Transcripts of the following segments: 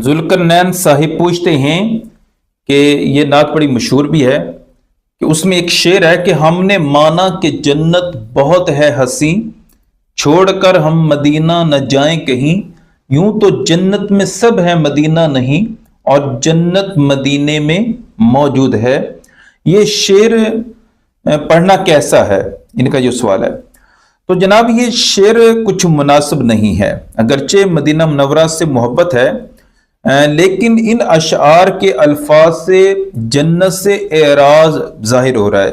ذوالقرنین صاحب پوچھتے ہیں کہ یہ نعت بڑی مشہور بھی ہے کہ اس میں ایک شعر ہے کہ ہم نے مانا کہ جنت بہت ہے حسین، چھوڑ کر ہم مدینہ نہ جائیں کہیں، یوں تو جنت میں سب ہے مدینہ نہیں، اور جنت مدینے میں موجود ہے۔ یہ شعر پڑھنا کیسا ہے، ان کا جو سوال ہے۔ تو جناب یہ شعر کچھ مناسب نہیں ہے، اگرچہ مدینہ منورہ سے محبت ہے، لیکن ان اشعار کے الفاظ سے جنت سے اعراض ظاہر ہو رہا ہے۔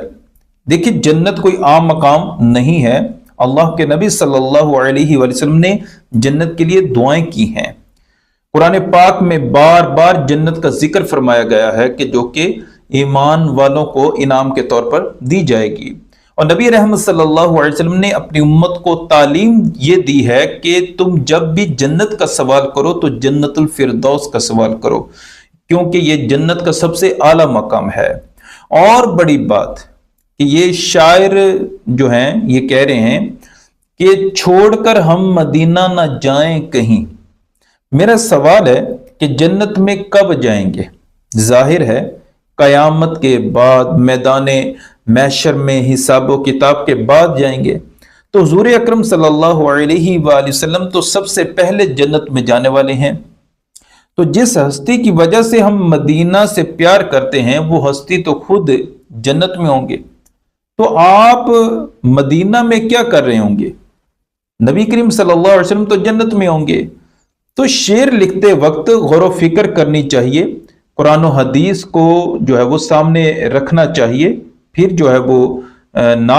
دیکھیں جنت کوئی عام مقام نہیں ہے، اللہ کے نبی صلی اللہ علیہ وآلہ وسلم نے جنت کے لیے دعائیں کی ہیں۔ قرآن پاک میں بار بار جنت کا ذکر فرمایا گیا ہے کہ جو کہ ایمان والوں کو انعام کے طور پر دی جائے گی، اور نبی رحمت صلی اللہ علیہ وسلم نے اپنی امت کو تعلیم یہ دی ہے کہ تم جب بھی جنت کا سوال کرو تو جنت الفردوس کا سوال کرو، کیونکہ یہ جنت کا سب سے اعلیٰ مقام ہے۔ اور بڑی بات کہ یہ شاعر جو ہیں یہ کہہ رہے ہیں کہ چھوڑ کر ہم مدینہ نہ جائیں کہیں۔ میرا سوال ہے کہ جنت میں کب جائیں گے؟ ظاہر ہے قیامت کے بعد، میدان محشر میں حساب و کتاب کے بعد جائیں گے۔ تو حضور اکرم صلی اللہ علیہ وآلہ وسلم تو سب سے پہلے جنت میں جانے والے ہیں، تو جس ہستی کی وجہ سے ہم مدینہ سے پیار کرتے ہیں وہ ہستی تو خود جنت میں ہوں گے، تو آپ مدینہ میں کیا کر رہے ہوں گے؟ نبی کریم صلی اللہ علیہ وسلم تو جنت میں ہوں گے۔ تو شعر لکھتے وقت غور و فکر کرنی چاہیے، قرآن و حدیث کو جو ہے وہ سامنے رکھنا چاہیے، پھر جو ہے وہ